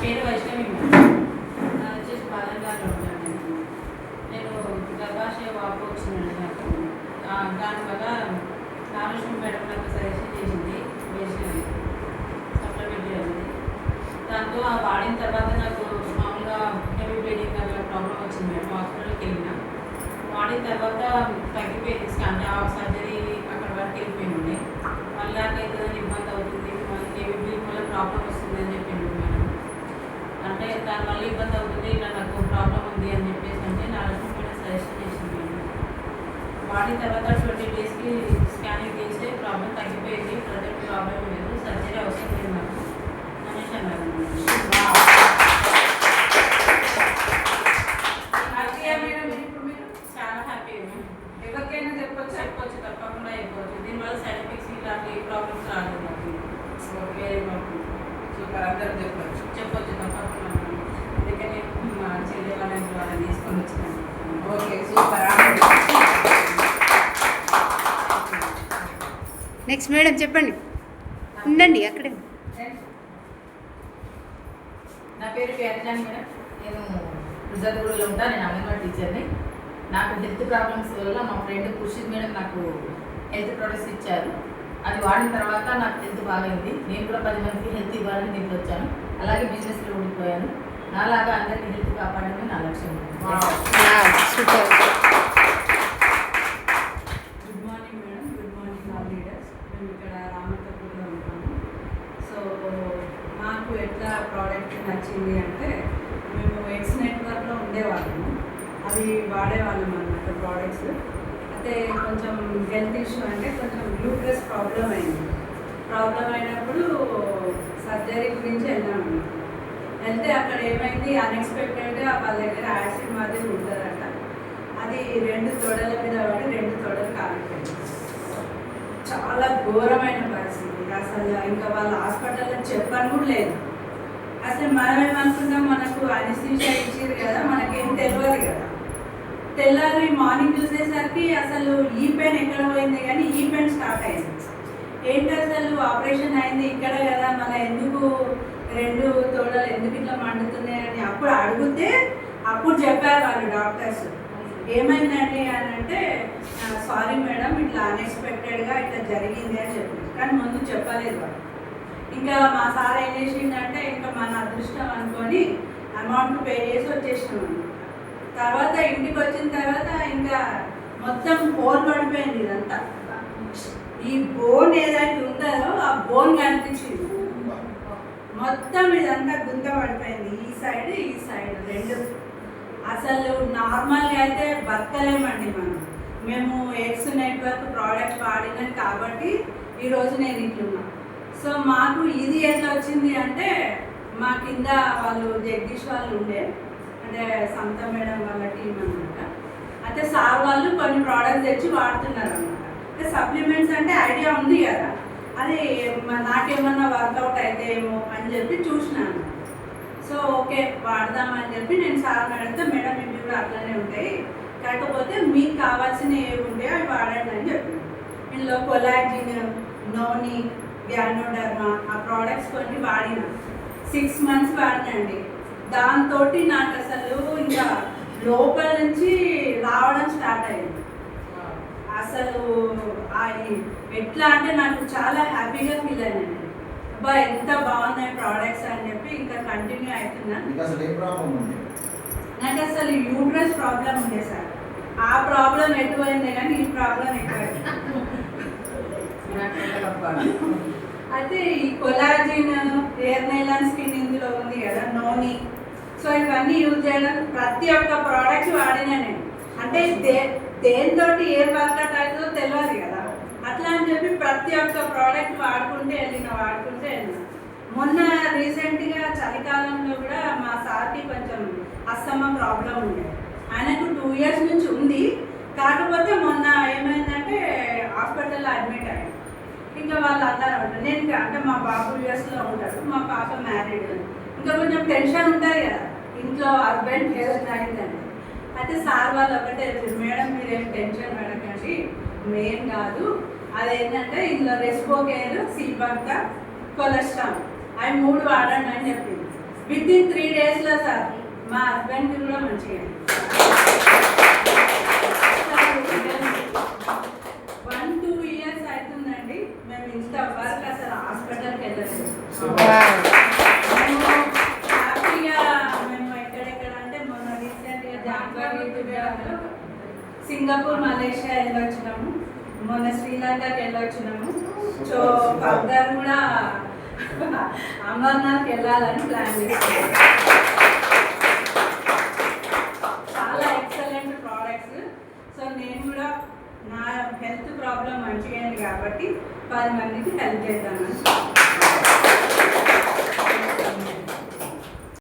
పేరు వైష్ణవి మేడం. నాది వచ్చేసి పాలనగారిలో ఉంటాను. నేను గర్భాశయ వాపు వచ్చిందండి నాకు. దానివల్ల నాగలక్ష్మి మేడం నాకు సజెషన్ చేసింది వేసినది సప్లిమెంటరీ అనేది. దాంతో వాడిన తర్వాత నాకు మామూలుగా హెవీ బ్లీడింగ్ అలా ప్రాబ్లం వచ్చింది మేడం. హాస్పిటల్కి వెళ్ళినా వాడిన తర్వాత తగ్గిపోయింది. అంటే ఆ సర్జరీ అక్కడ వరకు వెళ్ళిపోయింది. మళ్ళీ నాకైతే ఇబ్బంది అవుతుంది, మళ్ళీ హెవీ బ్లీడింగ్ వల్ల ప్రాబ్లం వస్తుంది అని చెప్పింది మేడం. అంటే దానివల్ల ఇబ్బంది అవుతుంది, ఇలా నాకు ప్రాబ్లం ఉంది అని చెప్పేసి అంటే నాగలక్ష్మి మేడం సజెషన్ చేసింది మేడం. వాడిన తర్వాత 20 డేస్కి స్కానింగ్ చేస్తే ప్రాబ్లం తగ్గిపోయింది. ప్రజెంట్ ప్రాబ్లం లేదు, సర్జరీ అవసరం లేదు నాకు అనేసి అన్నారు మేడం. చాలా హ్యాపీ మేడం. ఎవరికైనా చెప్పొచ్చు తప్పకుండా చెప్పవచ్చు. దీనివల్ల సైడ్ ఎఫెక్ట్స్ ఇలాంటి ప్రాబ్లమ్స్ రాలేదు నాకు. వేరే ప్రాబ్లం సూపర్, అందరూ చెప్పొచ్చు తప్పకుండా. అందుకని మా చెల్లె వాళ్ళని తీసుకొని వచ్చినాను. Okay, super. నెక్స్ట్ మేడం చెప్పండి. ఉండండి అక్కడే. నా పేరు పేర్జాని మేడం. నేను రిజర్వ్లో ఉంటాను. నేను అంగన్వాడీ టీచర్ని. నాకు హెల్త్ ప్రాబ్లమ్స్ వల్ల మా ఫ్రెండ్ ఖుషిద్ మేడం నాకు హెల్త్ ప్రొడక్ట్స్ ఇచ్చారు. అది వాడిన తర్వాత నాకు హెల్త్ బాగైంది. నేను కూడా 10 మందికి హెల్త్ ఇవ్వాలని దీంట్లో వచ్చాను. అలాగే బిజినెస్లో ఉండిపోయాను. నాలాగా అందరికీ హెల్త్ కాపాడమే నా లక్ష్యం. Super. Good morning madam. Good morning all leaders. మేము ఇక్కడ రామతపూర్లో ఉంటాము. సో మాకు ఎట్లా ప్రోడక్ట్ నచ్చింది అంటే, మేము ఎక్స్ నెట్వర్క్లో ఉండేవాళ్ళము. అవి వాడేవాళ్ళం అన్నమాట ప్రోడక్ట్స్. అయితే కొంచెం హెల్త్ ఇష్యూ అంటే కొంచెం యూట్రస్ ప్రాబ్లం అయింది. ప్రాబ్లం అయినప్పుడు సర్జరీ గురించి వెళ్ళాము. వెళ్తే అక్కడ ఏమైంది, అన్ఎక్స్పెక్టెడ్గా వాళ్ళ దగ్గర యాసిడ్ మాదిరి ఉంటుందట. అది 2 తొడల మీద పడి 2 తొడలు కాలిపోయింది. చాలా ఘోరమైన పరిస్థితి. అసలు ఇంకా వాళ్ళ హాస్పిటల్లో చెప్పని కూడా లేదు. అసలు మనం ఏమనుకుంటాం, మనకు అనస్థీషియా ఇచ్చారు కదా, మనకేం తెలియదు కదా. తెల్లారి మార్నింగ్ చూసేసరికి అసలు ఈ పెయిన్ ఎక్కడ పోయింది కానీ ఈ పెయిన్ స్టార్ట్ అయింది. ఏంటి అసలు ఆపరేషన్ అయింది ఇక్కడ కదా, మన ఎందుకు 2 తోడలు ఎందుకు ఇట్లా మండుతున్నాయని అప్పుడు అడిగితే అప్పుడు చెప్పారు వాళ్ళు డాక్టర్స్. ఏమైందండి అని అంటే, సారీ మేడం ఇట్లా అన్ఎక్స్పెక్టెడ్గా ఇట్లా జరిగింది అని చెప్పింది. కానీ ముందు చెప్పలేదు వాళ్ళు. ఇంకా మా సార్ ఏం చేసిందంటే, ఇంకా మన అదృష్టం అనుకొని అమౌంట్ పే చేసి వచ్చేసినాం. తర్వాత ఇంటికి వచ్చిన తర్వాత ఇంకా మొత్తం బోన్ పడిపోయింది. ఇదంతా ఈ బోన్ ఏదైతే ఉందో ఆ బోన్ కనిపించింది. మొత్తం ఇదంతా గుంత పడిపోయింది. ఈ సైడ్ 2. అసలు నార్మల్గా అయితే బతకలేమండి మనం. మేము ఎక్స్ నెట్వర్క్ ప్రోడక్ట్ వాడినాం కాబట్టి ఈరోజు నేను ఇట్లున్నా. సో మాకు ఇది ఎట్లా వచ్చింది అంటే, మా కింద వాళ్ళు జగదీష్ వాళ్ళు ఉండే, అంటే సంత మేడం వాళ్ళ టీం అనమాట. అయితే సార్ వాళ్ళు కొన్ని ప్రోడక్ట్స్ తెచ్చి వాడుతున్నారు అనమాట. అంటే సప్లిమెంట్స్ అంటే ఐడియా ఉంది కదా, అది నాకేమన్నా వర్కౌట్ అయితే ఏమో అని చెప్పి చూసినాను. సో ఓకే వాడదామని చెప్పి నేను సార్ అడిగితే, మేడం ఇవి కూడా అట్లనే ఉంటాయి, కాకపోతే మీకు కావాల్సినవి ఏవి ఉంటాయో అవి వాడండి అని చెప్పి. ఇందులో కొలాజిన్, నోని, గ్యానోడర్మా ఆ ప్రోడక్ట్స్ కొన్ని వాడిన 6 మంత్స్ వాడినండి. దాంతో నాకు అసలు ఇంకా లోపల నుంచి రావడం స్టార్ట్ అయింది. అసలు ఎట్లా అంటే నాకు చాలా హ్యాపీగా ఫీల్ అయినాను. అబ్బా ఎంత బాగున్నాయి ప్రోడక్ట్స్ అని చెప్పి ఇంకా కంటిన్యూ అవుతున్నాను. నాకు అసలు యూట్రస్ ప్రాబ్లం ఉండే సార్. ఆ ప్రాబ్లం ఎక్కువైంది కానీ ఈ ప్రాబ్లం ఎక్కువైంది. అయితే ఈ కొలాజిన్, హెయిర్ నైలాన్ స్కిన్ ఇందులో ఉంది కదా, నోని. సో ఇవన్నీ యూజ్ చేయడం ప్రతి ఒక్క ప్రోడక్ట్ వాడినా నేను. అంటే దేనితో ఏం వర్కౌట్ అవుతుందో తెలియదు కదా, అట్లా అని చెప్పి ప్రతి ఒక్క ప్రోడక్ట్ వాడుకుంటే వెళ్ళిన. మొన్న రీసెంట్గా చలికాలంలో కూడా మా సార్కి కొంచెం అస్తమా ప్రాబ్లం ఉండే. ఆయనకు 2 years నుంచి ఉంది. కాకపోతే మొన్న ఏమైందంటే హాస్పిటల్లో అడ్మిట్ అయ్యాడు. ఇంకా వాళ్ళు అన్నారు, నేను అంటే మా బాబు యూఎస్లో ఉంటాడు, మా పాప మ్యారీడ్, ఇంకా కొంచెం టెన్షన్ ఉంటుంది కదా ఇంట్లో హస్బెండ్ ఏదైనా అయిందండి. అయితే సార్ వాళ్ళు ఒకటే చెప్పారు, మేడం మీరేం టెన్షన్ పడకండి, మెయిన్ కాదు, అదేంటంటే ఇందులో రెస్పోకేర్, సిల్బర్గా, కొలెస్ట్రాల్ అవి 3 వాడండి అని చెప్పింది. విత్ ఇన్ 3 డేస్లో సార్ మా హస్బెండ్కి కూడా మంచిగా 1-2 ఇయర్స్ అవుతుందండి మేము ఇంతవరకు అసలు హాస్పిటల్కి వెళ్ళలేదు. మేము హ్యాపీగా మేము ఎక్కడెక్కడ అంటే మొన్న రీసెంట్గా జాన్వరి సింగపూర్ మలేషియా వెళ్ళొచ్చినాము, మొన్న శ్రీలంకకి వెళ్ళొచ్చినాము. సో ఫర్దర్ కూడా అమర్నాథ్కి వెళ్ళాలని ప్లాన్ చేస్తాము. చాలా ఎక్సలెంట్ ప్రోడక్ట్స్. సో నేను కూడా నా హెల్త్ ప్రాబ్లం మంచిగా అయింది కాబట్టి 10 మందికి హెల్ప్ చేద్దామని